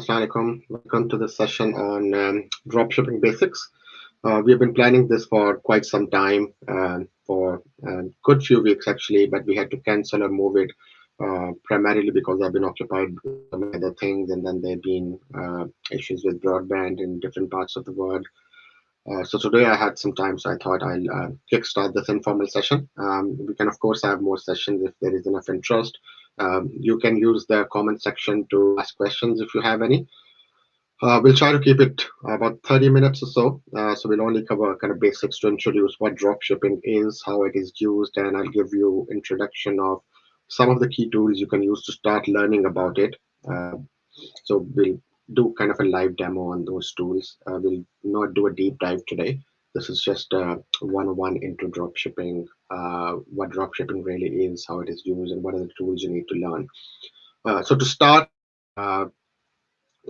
Assalamu alaikum. Welcome to this session on dropshipping basics. We have been planning this for quite some time, for a good few weeks actually, but we had to cancel or move it primarily because I've been occupied with so many other things, and then there have been issues with broadband in different parts of the world. So today I had some time, so I thought I'll kickstart this informal session. We can, of course, have more sessions if there is enough interest. You can use the comment section to ask questions if you have any. We'll try to keep it about 30 minutes or so. So we'll only cover kind of basics to introduce what dropshipping is, how it is used, and I'll give you introduction of some of the key tools you can use to start learning about it. So we'll do kind of a live demo on those tools. We'll not do a deep dive today. This is just a 101 into dropshipping, what dropshipping really is, how it is used, and what are the tools you need to learn. So to start, the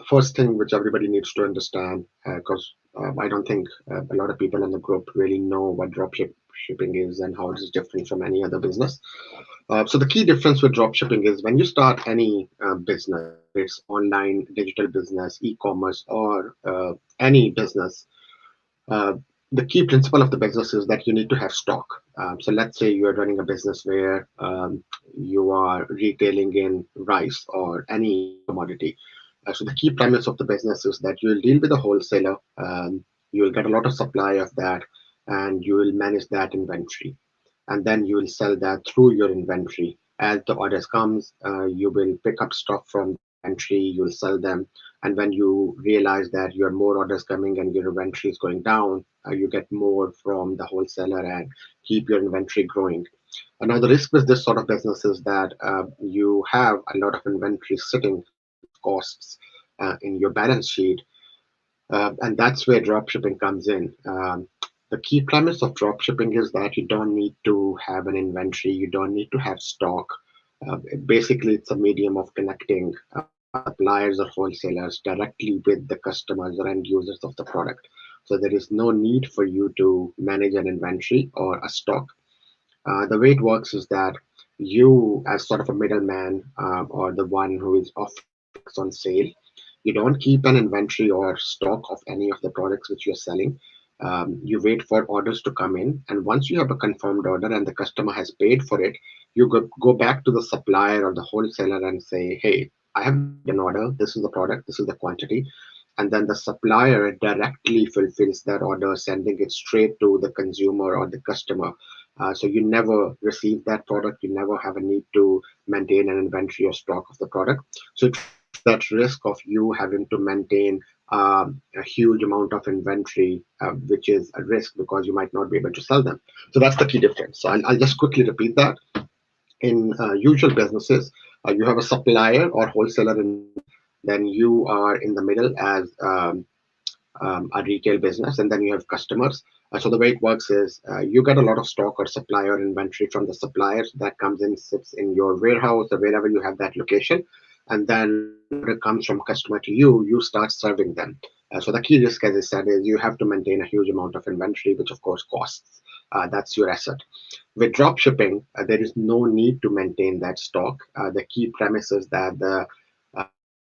first thing which everybody needs to understand, because I don't think a lot of people in the group really know what dropshipping is and how it is different from any other business. So the key difference with dropshipping is when you start any business, it's online, digital business, e-commerce, or any business. Uh, the key principle of the business is that you need to have stock. So let's say you are running a business where you are retailing in rice or any commodity. So the key premise of the business is that you'll deal with a wholesaler, you will get a lot of supply of that, and you will manage that inventory, and then you will sell that through your inventory. As the orders comes, you will pick up stock from inventory, you'll sell them, and when you realize that you have more orders coming and your inventory is going down, you get more from the wholesaler and keep your inventory growing. Now, the risk with this sort of business is that you have a lot of inventory sitting as costs in your balance sheet, and that's where dropshipping comes in. The key premise of dropshipping is that you don't need to have an inventory, you don't need to have stock. Basically, it's a medium of connecting suppliers or wholesalers directly with the customers or end users of the product. So there is no need for you to manage an inventory or a stock. The way it works is that you, as sort of a middleman, or the one who is offering products on sale, you don't keep an inventory or stock of any of the products which you're selling. You wait for orders to come in, and once you have a confirmed order and the customer has paid for it, you go back to the supplier or the wholesaler and say, "Hey, I have an order. This is the product. This is the quantity." And then the supplier directly fulfills that order, sending it straight to the consumer or the customer. So you never receive that product. You never have a need to maintain an inventory or stock of the product. So it removes that risk of you having to maintain a huge amount of inventory, which is a risk because you might not be able to sell them. So that's the key difference. So I'll just quickly repeat that. In usual businesses, you have a supplier or wholesaler in the middle, then you are in the middle as a retail business, and then you have customers. So the way it works is you get a lot of stock or supply or inventory from the suppliers that comes in, sits in your warehouse or wherever you have that location, and then when it comes from customer to you, you start serving them. So the key risk, as I said, is you have to maintain a huge amount of inventory, which of course costs. That's your asset. With drop shipping, there is no need to maintain that stock. The key premise is that the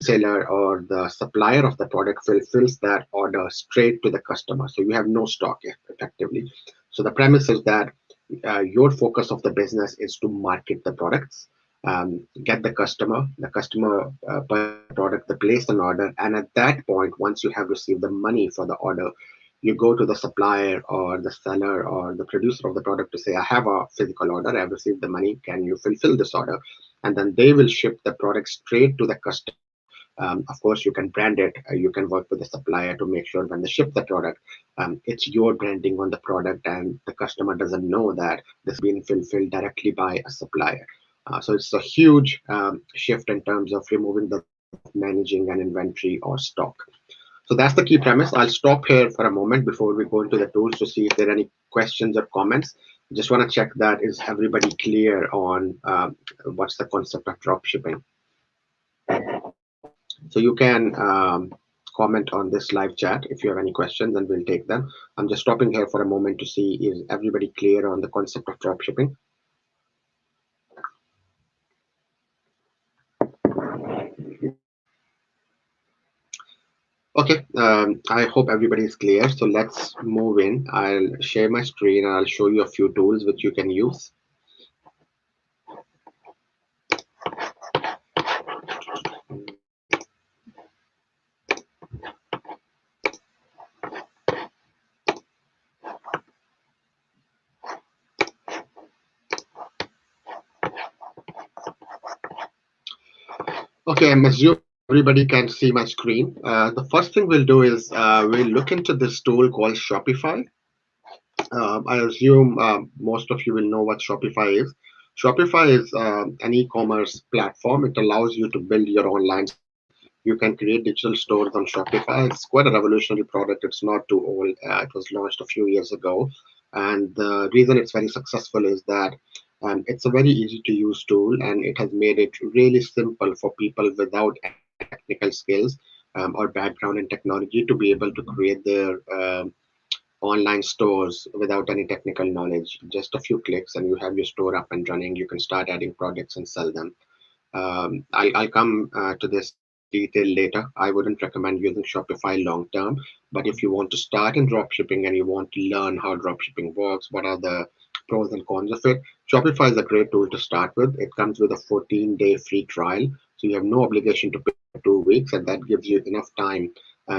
seller or the supplier of the product fulfills that order straight to the customer. So you have no stock effectively. So the premise is that your focus of the business is to market the products, get the customer purchase the product, they place an order, and at that point, once you have received the money for the order, you go to the supplier or the seller or the producer of the product to say, I have a physical order, I've received the money, can you fulfill this order? And then they will ship the product straight to the customer. Of course, you can brand it. You can work with the supplier to make sure when they ship the product, it's your branding on the product, and the customer doesn't know that this has been fulfilled directly by a supplier. So it's a huge shift in terms of removing the managing an inventory or stock. So that's the key premise. I'll stop here for a moment before we go into the tools to see if there are any questions or comments. Just want to check that is everybody clear on what's the concept of drop shipping. So you can comment on this live chat if you have any questions, and we'll take them. I'm just stopping here for a moment to see is everybody clear on the concept of dropshipping. Okay, I hope everybody is clear. So let's move in. I'll share my screen and I'll show you a few tools which you can use. Okay, I'm assuming everybody can see my screen. The first thing we'll do is we'll look into this tool called Shopify. I assume most of you will know what Shopify is. Shopify is an e-commerce platform. It allows you to build your online store. You can create digital stores on Shopify. It's quite a revolutionary product. It's not too old. It was launched a few years ago, and the reason it's very successful is that it's a very easy to use tool, and it has made it really simple for people without any technical skills or background in technology to be able to create their online stores without any technical knowledge. Just a few clicks, and you have your store up and running. You can start adding products and sell them. I'll come to this in detail later. I wouldn't recommend using Shopify long term, but if you want to start in dropshipping and you want to learn how dropshipping works, what are the pros and cons of it, Shopify is a great tool to start with. It comes with a 14-day free trial, so you have no obligation to pay for 2 weeks, and that gives you enough time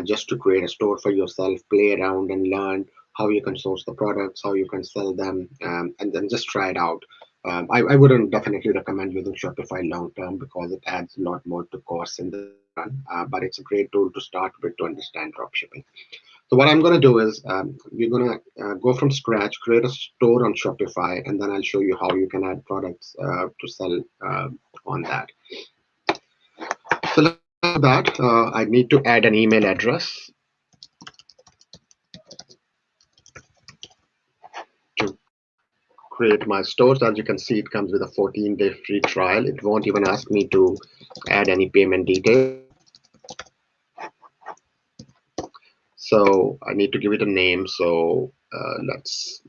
just to create a store for yourself, play around, and learn how you can source the products, how you can sell them, and then just try it out. I wouldn't definitely recommend using Shopify long term because it adds a lot more to costs in the long run. But it's a great tool to start with to understand dropshipping. So what I'm going to do is we're going to go from scratch, create a store on Shopify, and then I'll show you how you can add products to sell on that. So let's do that. I need to add an email address to create my store. So as you can see, it comes with a 14-day free trial. It won't even ask me to add any payment details. So I need to give it a name. So let's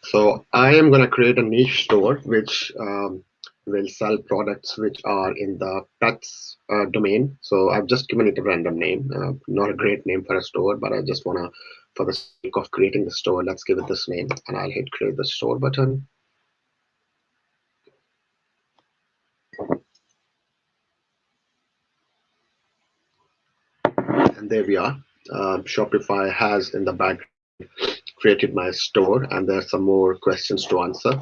so I am going to create a niche store which will sell products which are in the pets domain. So I've just given it a random name, not a great name for a store, but I just want to, for the sake of creating the store, let's give it this name, and I'll hit create the store button. And there we are. Shopify has in the background created my store, and there's some more questions to answer.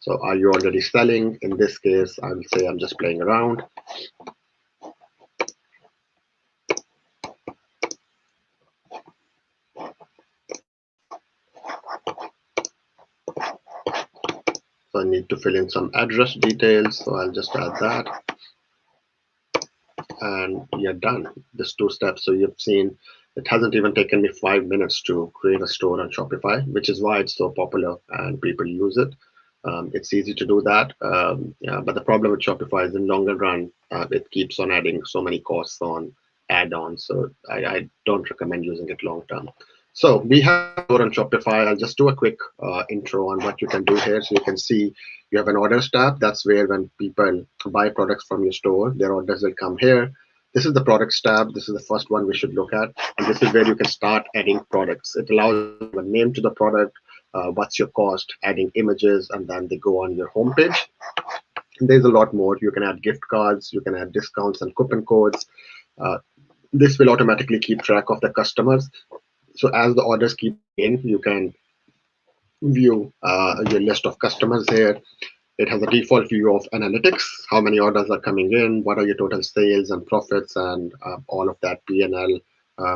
So are you already selling? In this case, I will say I'm just playing around. So I need to fill in some address details. So I'll just add that. And you're done. There's 2 steps. So you've seen it hasn't even taken me 5 minutes to create a store on Shopify, which is why it's so popular and people use it. It's easy to do that. Yeah, but the problem with Shopify is in longer run, it keeps on adding so many costs on add-ons. So I don't recommend using it long term. So we have a store on Shopify. I'll just do a quick intro on what you can do here. So you can see you have an orders tab. That's where when people buy products from your store, their orders will come here. This is the products tab. This is the first one we should look at. And this is where you can start adding products. It allows you to give a name to the product, what's your cost, adding images, and then they go on your homepage. And there's a lot more. You can add gift cards, you can add discounts and coupon codes. Uh, this will automatically keep track of the customers. So as the orders keep in, you can view your list of customers here. It has a default view of analytics, how many orders are coming in, what are your total sales and profits, and all of that P&L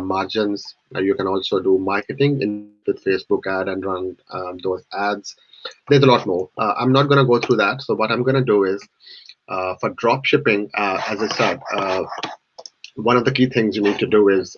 margins. You can also do marketing with Facebook ad and run those ads. There's a lot more. I'm not going to go through that. So what I'm going to do is for drop shipping, as I said, one of the key things you need to do is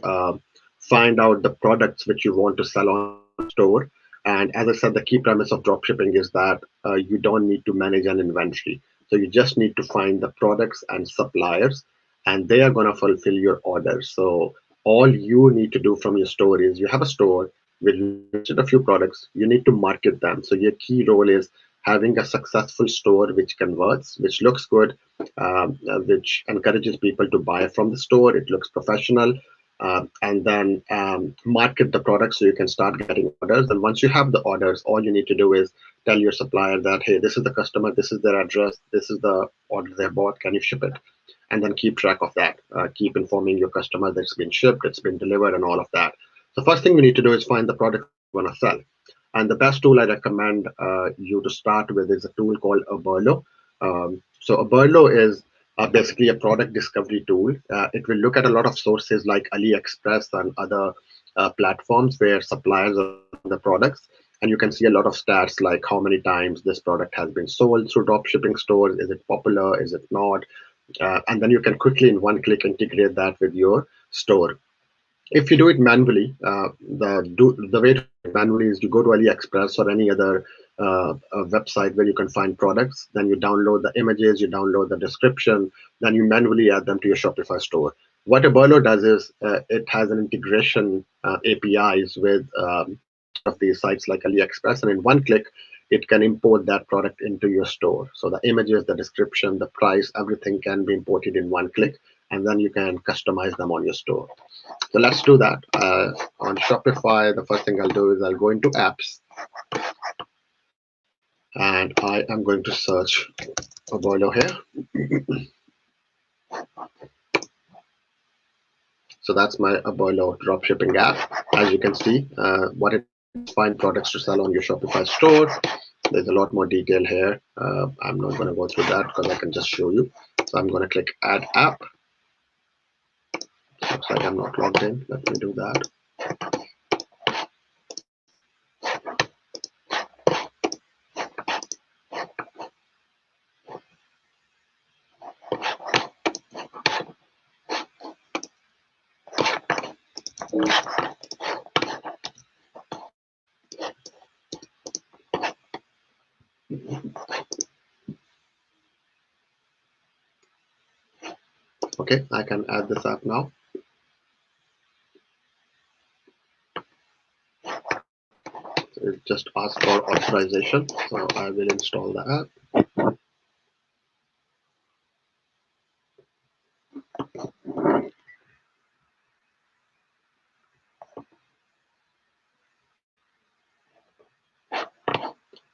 find out the products which you want to sell on the store. And as I said, the key premise of dropshipping is that you don't need to manage an inventory. So you just need to find the products and suppliers, and they are going to fulfill your orders. So all you need to do from your store is you have a store, where you listed a few products, you need to market them. So your key role is having a successful store which converts, which looks good, which encourages people to buy from the store. It looks professional, and then market the product so you can start getting orders. And once you have the orders, all you need to do is tell your supplier that, hey, this is the customer, this is their address, this is the order they bought, can you ship it? And then keep track of that. Keep informing your customer that it's been shipped, it's been delivered, and all of that. So first thing you need to do is find the product you want to sell. And the best tool I recommend you to start with is a tool called Aberlo. So Aberlo is basically a product discovery tool. It will look at a lot of sources like AliExpress and other platforms where suppliers are the products. And you can see a lot of stats like how many times this product has been sold through dropshipping stores. Is it popular? Is it not? And then you can quickly in one click integrate that with your store. If you do it manually, the way to do it manually is you go to AliExpress or any other website where you can find products. Then you download the images, you download the description, then you manually add them to your Shopify store. What Aberlo does is it has an integration APIs with a lot of these sites like AliExpress, and in one click, it can import that product into your store. So the images, the description, the price, everything can be imported in one click, and then you can customize them on your store. So let's do that. On Shopify, the first thing I'll do is I'll go into apps, and I am going to search Aberlo here. So that's my Aberlo dropshipping app. As you can see, what it is, find products to sell on your Shopify store. There's a lot more detail here. I'm not going to go through that because I can just show you. So I'm going to click Add App. Looks like I'm not logged in. Let me do that. Okay, I can add this app now. So it just asks for authorization. So I will install the app.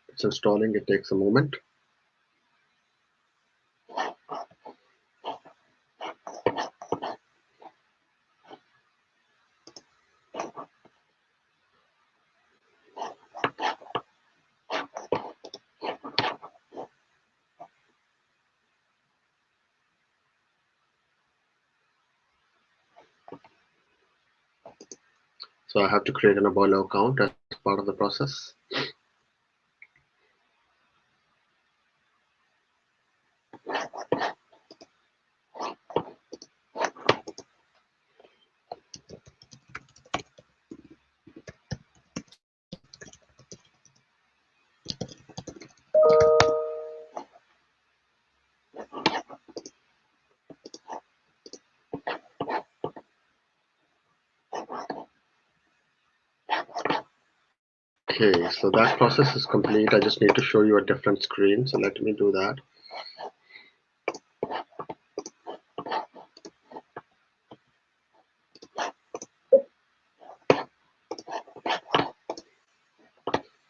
It's installing, it takes a moment. So I have to create an Aberlo account as part of the process. Okay, so that process is complete. I just need to show you a different screen. So let me do that.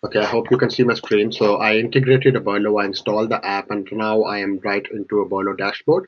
Okay, I hope you can see my screen. So I integrated Aberlo, I installed the app, and now I am right into Aberlo dashboard.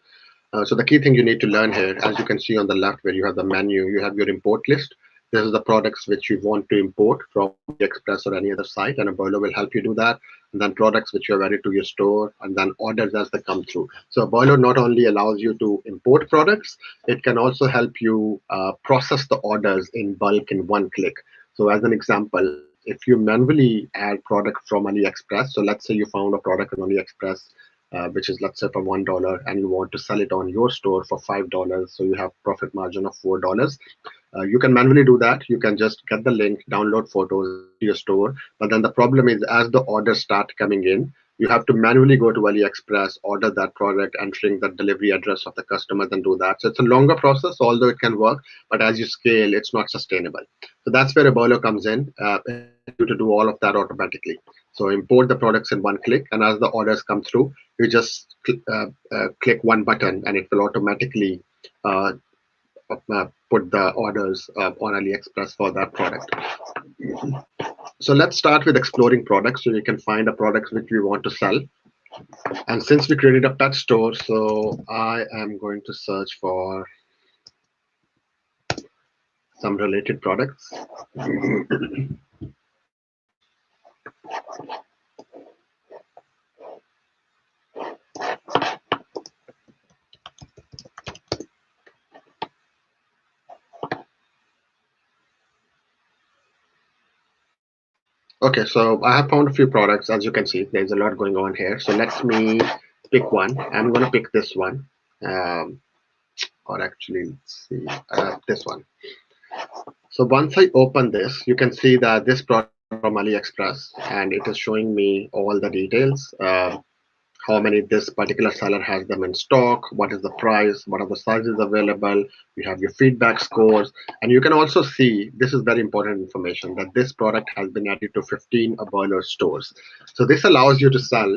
So the key thing you need to learn here, as you can see on the left where you have the menu, you have your import list. This is the products which you want to import from Express or any other site, and Aberlo will help you do that. And then products which you have added to your store, and then orders as they come through. So Aberlo not only allows you to import products, it can also help you process the orders in bulk in one click. So as an example, if you manually add product from AliExpress, so let's say you found a product on AliExpress which is let's say for $1, and you want to sell it on your store for $5, so you have profit margin of $4. You can manually do that. You can just get the link, download photos to your store. But then the problem is, as the orders start coming in, You have to manually go to AliExpress, order that product, entering the delivery address of the customer, then do that. So it's a longer process, although it can work, but as you scale, it's not sustainable. So that's where Ebolo comes in. It allows you to do all of that automatically. So import the products in one click, and as the orders come through, you just click one button, and it will automatically uh, put the orders on AliExpress for that product. So let's start with exploring products so we can find a product which we want to sell. And since we created a pet store, so I am going to search for some related products. Okay, so I have found a few products. As you can see, there's a lot going on here. So let me pick one. I'm going to pick this one. Or actually, let's see, this one. So once I open this, you can see that this product is from AliExpress, and it is showing me all the details. How many this particular seller has them in stock, what is the price, what are the sizes available, you have your feedback scores, and you can also see, this is very important information, that this product has been added to 15 Abalor stores. So this allows you to sell,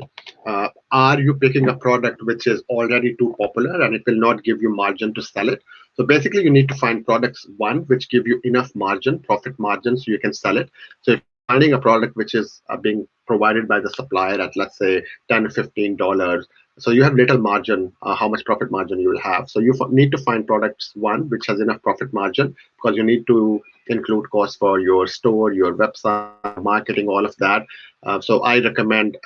are you picking a product which is already too popular and it will not give you margin to sell it? So basically you need to find products, one, which give you enough margin, profit margin, so you can sell it. So if finding a product which is being provided by the supplier at, let's say, $10 $15, so you have little margin, how much profit margin you will have. So you need to find products, one, which has enough profit margin, because you need to include costs for your store, your website, marketing, all of that. So I recommend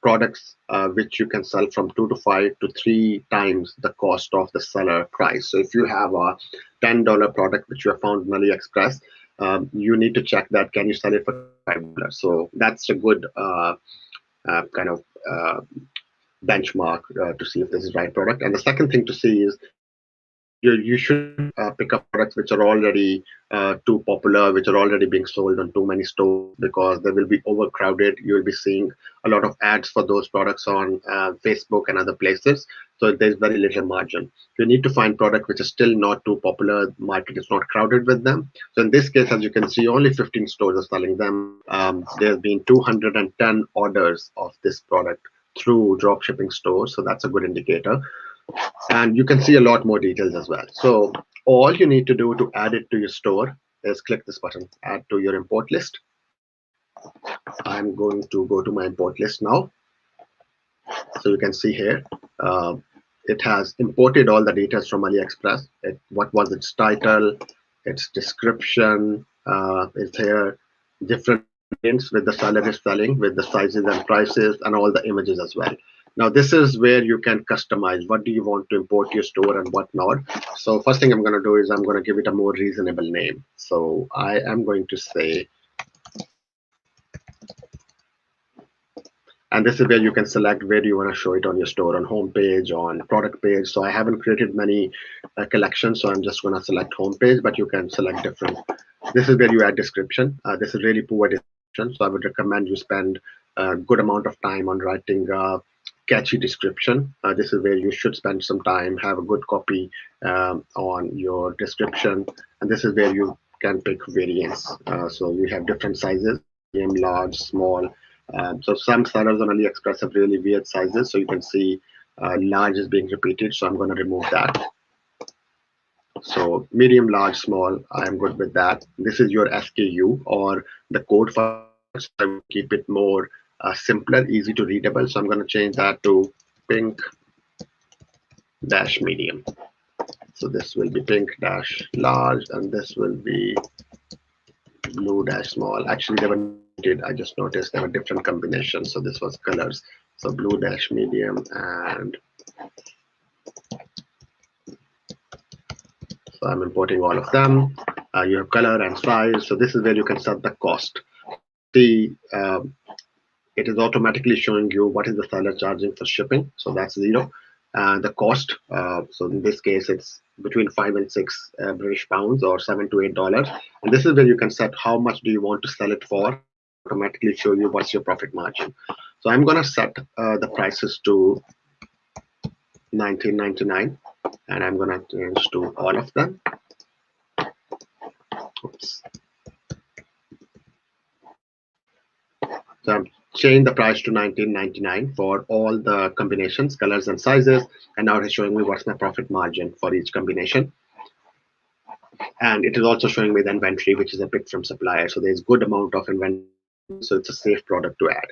products which you can sell from 2 to 5 to 3 times the cost of the seller price. So if you have a $10 product which you have found on AliExpress, you need to check that can you sell it for $5. So that's a good kind of benchmark to see if this is the right product. And the second thing to see is you shouldn't pick up products which are already too popular, which are already being sold on too many stores, because they will be overcrowded. You will be seeing a lot of ads for those products on Facebook and other places. So there's very little margin. You need to find product which is still not too popular. Market is not crowded with them. So in this case, as you can see, only 15 stores are selling them. There's been 210 orders of this product through dropshipping stores. So that's a good indicator. And you can see a lot more details as well. So all you need to do to add it to your store is click this button, add to your import list. I'm going to go to my import list now. So you can see here, it has imported all the details from AliExpress. What was its title, its description is here, different prints with the seller is selling, with the sizes and prices, and all the images as well. Now this is where you can customize what do you want to import to your store and what not. So first thing I'm going to do is I'm going to give it a more reasonable name. So I am going to say, and this is where you can select where you want to show it on your store, on home page, on product page. So I haven't created many collections, so I'm just going to select home page, but you can select different. This is where you add description. This is really poor description, so I would recommend you spend a good amount of time on writing catchy description. This is where you should spend some time, have a good copy on your description, and this is where you can pick variants. So you have different sizes, medium, large, small. So some sellers on AliExpress have really weird sizes. So you can see large is being repeated. So I'm going to remove that. So medium, large, small, I'm good with that. This is your SKU or the code for it. So I will keep it more simpler, easy to readable. So I'm going to change that to pink dash medium. So this will be pink dash large, and this will be blue dash small. Actually, they were I just noticed there were different combinations. So this was colors. So blue dash medium, and so I'm importing all of them. You have color and size. So this is where you can set the cost. The it is automatically showing you what is the seller charging for shipping. So that's 0. The cost. So in this case, it's between 5 and 6 British pounds, or $7 to $8. And this is where you can set how much do you want to sell it for. Automatically show you what's your profit margin. So I'm going to set the prices to 19.99, and I'm going to change to all of them. Oops. So I'm changing the price to 19.99 for all the combinations, colors, and sizes. And now it's showing me what's my profit margin for each combination. And it is also showing me the inventory, which is a pick from supplier. So there's good amount of inventory. So it's a safe product to add.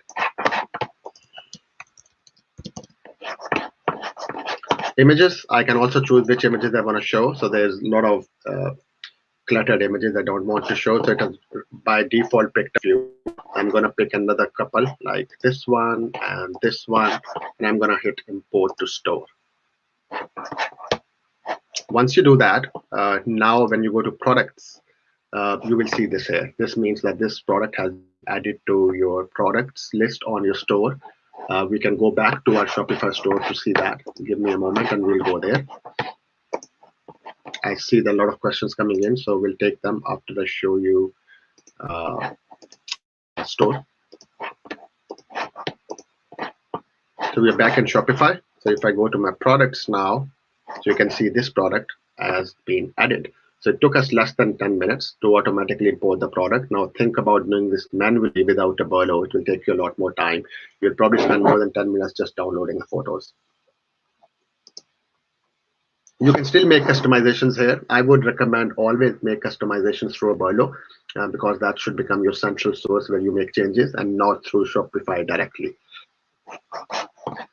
Images, I can also choose which images I want to show. So there's a lot of cluttered images I don't want to show. So it has by default picked a few. I'm going to pick another couple like this one and this one, and I'm going to hit import to store. Once you do that, now when you go to products, you will see this here. This means that this product has added to your products list on your store. We can go back to our Shopify store to see that. Give me a moment and we'll go there. I see that a lot of questions coming in, so we'll take them after I show you store. So we're back in Shopify. So if I go to my products now, so you can see this product has been added. So it took us less than 10 minutes to automatically import the product. Now think about doing this manually without a Burlow. It will take you a lot more time. You'll probably spend more than 10 minutes just downloading the photos. You can still make customizations here. I would recommend always make customizations through a Burlow because that should become your central source where you make changes and not through Shopify directly.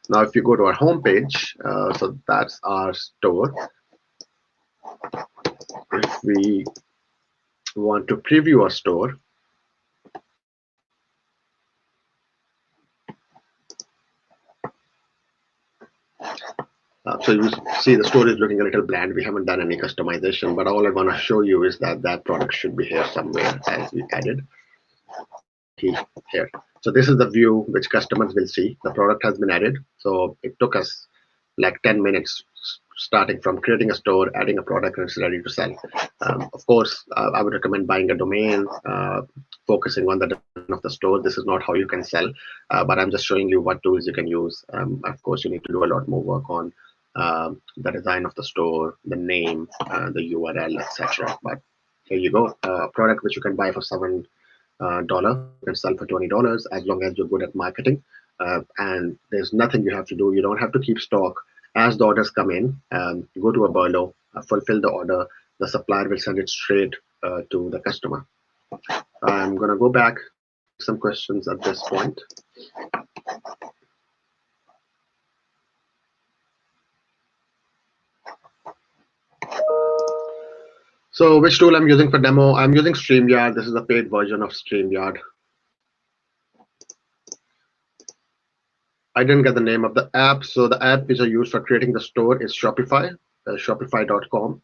Now, if you go to our homepage, so that's our store. If we want to preview our store, so you see the store is looking a little bland. We haven't done any customization, but all I want to show you is that that product should be here somewhere as we added here. So this is the view which customers will see. The product has been added. So it took us like 10 minutes starting from creating a store, adding a product, and it's ready to sell. Of course, I would recommend buying a domain, focusing on the design of the store. This is not how you can sell, but I'm just showing you what tools you can use. Of course, you need to do a lot more work on the design of the store, the name, the URL, etc. But here you go, a product which you can buy for $7 and sell for $20 as long as you're good at marketing. And there's nothing you have to do. You don't have to keep stock. As the orders come in, go to a Burlow, fulfill the order. The supplier will send it straight to the customer. I'm going to go back to some questions at this point. So which tool I'm using for demo? I'm using StreamYard. This is a paid version of StreamYard. I didn't get the name of the app. So the app which I use for creating the store is Shopify, shopify.com.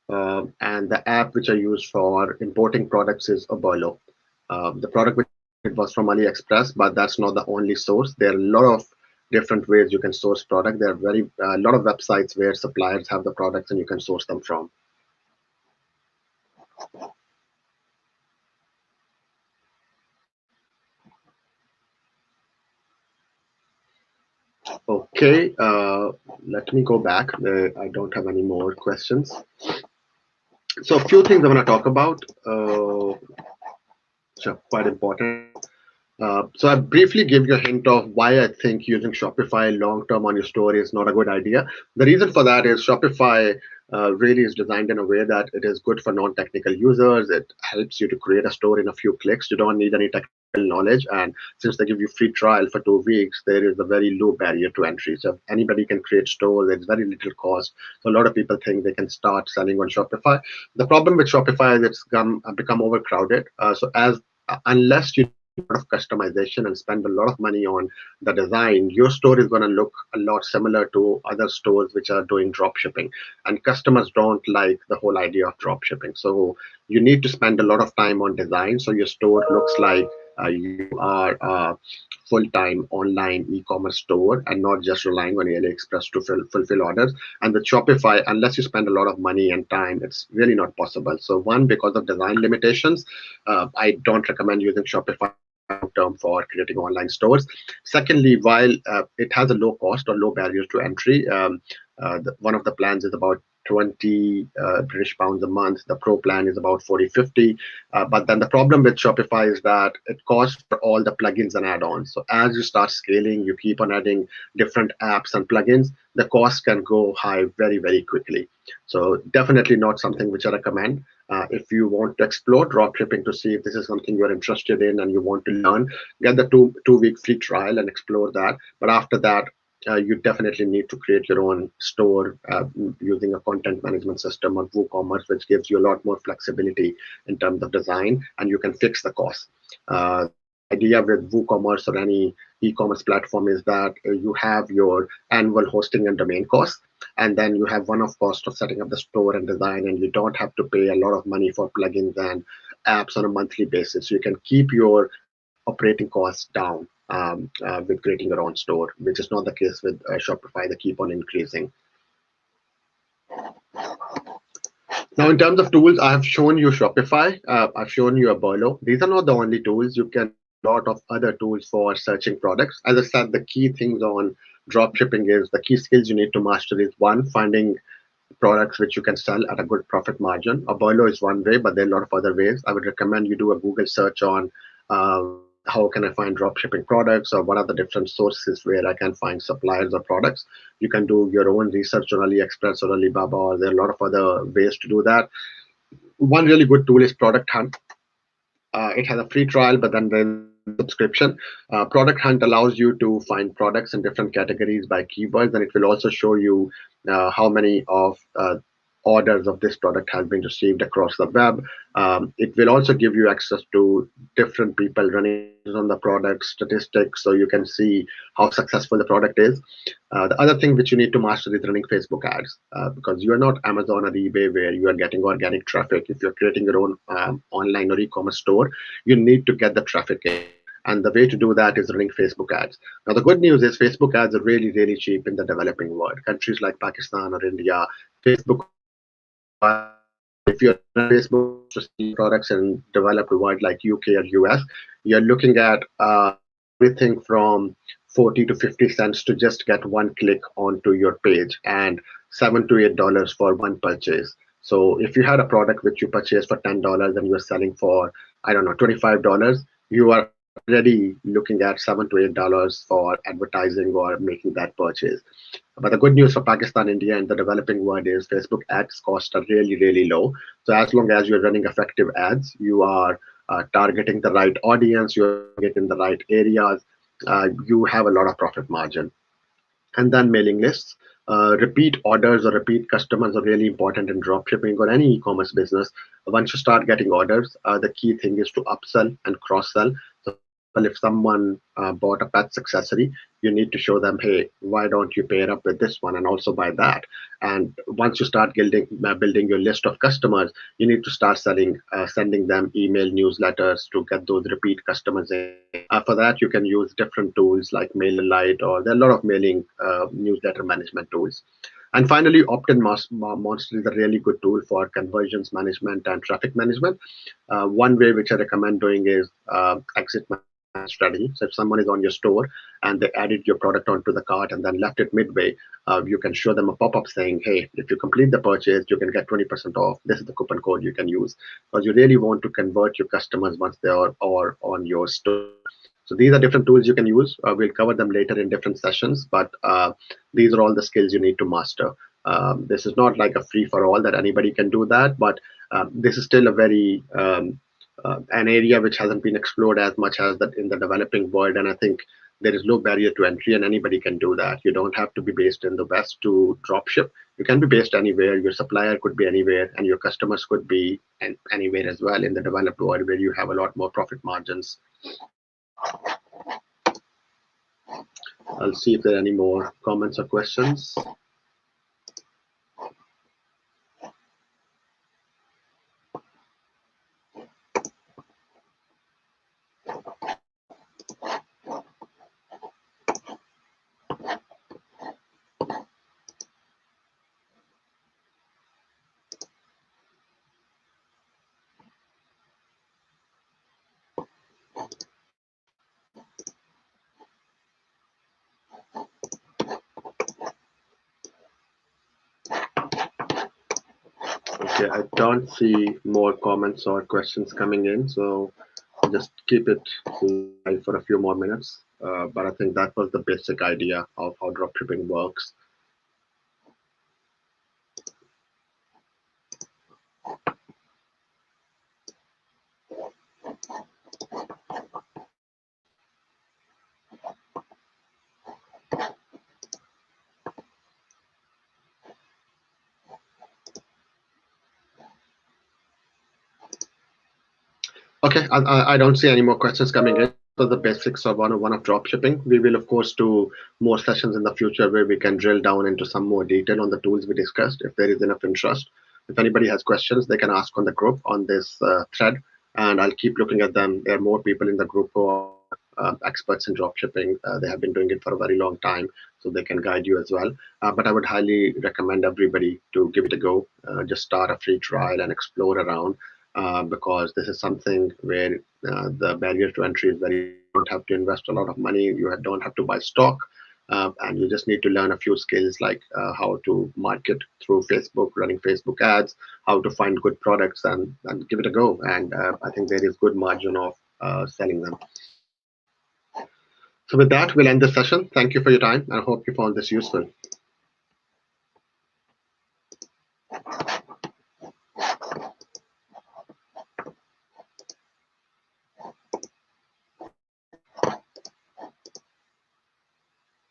And the app which I use for importing products is a Burlow. The product which it was from AliExpress, but that's not the only source. There are a lot of different ways you can source product. There are a lot of websites where suppliers have the products and you can source them from. Okay, let me go back. I don't have any more questions. So a few things I want to talk about, which are quite important. So I briefly give you a hint of why I think using Shopify long-term on your store is not a good idea. The reason for that is Shopify really is designed in a way that it is good for non-technical users. It helps you to create a store in a few clicks. You don't need any technical knowledge. And since they give you free trial for 2 weeks, there is a very low barrier to entry. So anybody can create stores. There's very little cost. So a lot of people think they can start selling on Shopify. The problem with Shopify is it's become overcrowded. Unless you of customization and spend a lot of money on the design, your store is going to look a lot similar to other stores which are doing drop shipping, and customers don't like the whole idea of drop shipping. So you need to spend a lot of time on design so your store looks like you are a full-time online e-commerce store and not just relying on AliExpress to fulfill orders. And with Shopify, unless you spend a lot of money and time, it's really not possible. So one, because of design limitations, I don't recommend using Shopify long term for creating online stores. Secondly, while it has a low cost or low barriers to entry, one of the plans is about 20 British pounds a month. The pro plan is about 40, 50. But then the problem with Shopify is that it costs for all the plugins and add-ons. So as you start scaling, you keep on adding different apps and plugins, the cost can go high very, very quickly. So definitely not something which I recommend. If you want to explore dropshipping to see if this is something you're interested in and you want to learn, get the two-week free trial and explore that. But after that, you definitely need to create your own store using a content management system or WooCommerce, which gives you a lot more flexibility in terms of design, and you can fix the cost. Idea with WooCommerce or any e-commerce platform is that you have your annual hosting and domain costs, and then you have one-off cost of setting up the store and design, and you don't have to pay a lot of money for plugins and apps on a monthly basis. You can keep your operating costs down with creating your own store, which is not the case with Shopify. They keep on increasing. Now, in terms of tools, I have shown you Shopify. I've shown you Aberlo. These are not the only tools. You can use a lot of other tools for searching products. As I said, the key things on dropshipping is the key skills you need to master is one, finding products which you can sell at a good profit margin. Aberlo is one way, but there are a lot of other ways. I would recommend you do a Google search on how can I find dropshipping products, or what are the different sources where I can find suppliers or products. You can do your own research on AliExpress or Alibaba, or there are a lot of other ways to do that. One really good tool is Product Hunt. It has a free trial, but then there's subscription. Product Hunt allows you to find products in different categories by keywords, and it will also show you how many of orders of this product has been received across the web. It will also give you access to different people running on the product statistics, so you can see how successful the product is. The other thing which you need to master is running Facebook ads, because you are not Amazon or eBay where you are getting organic traffic. If you're creating your own online or e-commerce store, you need to get the traffic in. And the way to do that is running Facebook ads. Now, the good news is Facebook ads are really, really cheap in the developing world. Countries like Pakistan or India, Facebook, if you're on Facebook to see products in developed world like UK or US, you're looking at everything from 40 to 50 cents to just get one click onto your page, and $7 to $8 for one purchase. So if you had a product which you purchased for $10 and you're selling for, I don't know, $25, you are already looking at $7 to $8 for advertising or making that purchase. But the good news for Pakistan, India, and the developing world is Facebook ads costs are really, really low. So as long as you're running effective ads, you are targeting the right audience, you're getting the right areas, you have a lot of profit margin. And then mailing lists. Repeat orders or repeat customers are really important in dropshipping or any e-commerce business. Once you start getting orders, the key thing is to upsell and cross-sell. So if someone bought a pets accessory, you need to show them, hey, why don't you pair up with this one and also buy that? And once you start building your list of customers, you need to start sending them email newsletters to get those repeat customers in. For that, you can use different tools like MailerLite, or there are a lot of mailing newsletter management tools. And finally, Opt-in Monster is a really good tool for conversions management and traffic management. One way which I recommend doing is exit strategy. So if someone is on your store and they added your product onto the cart and then left it midway, you can show them a pop-up saying, hey, if you complete the purchase, you can get 20% off. This is the coupon code you can use, because you really want to convert your customers once they are on your store. So these are different tools you can use. We'll cover them later in different sessions, but these are all the skills you need to master. This is not like a free for all that anybody can do that, but this is still a very an area which hasn't been explored as much as that in the developing world. And I think there is low barrier to entry, and anybody can do that. You don't have to be based in the West to dropship. You can be based anywhere. Your supplier could be anywhere, and your customers could be anywhere as well in the developed world, where you have a lot more profit margins. I'll see if there are any more comments or questions. Okay, I don't see more comments or questions coming in, so I'll just keep it live for a few more minutes. But I think that was the basic idea of how dropshipping works. Okay, I don't see any more questions coming in. So the basics of 101 of dropshipping. We will, of course, do more sessions in the future where we can drill down into some more detail on the tools we discussed if there is enough interest. If anybody has questions, they can ask on the group on this thread, and I'll keep looking at them. There are more people in the group who are experts in dropshipping. They have been doing it for a very long time, so they can guide you as well. But I would highly recommend everybody to give it a go. Just start a free trial and explore around because this is something where the barrier to entry is very low. You don't have to invest a lot of money. You don't have to buy stock. And you just need to learn a few skills like how to market through Facebook, running Facebook ads, how to find good products, and give it a go. And I think there is good margin of selling them. So with that, we'll end this session. Thank you for your time. I hope you found this useful.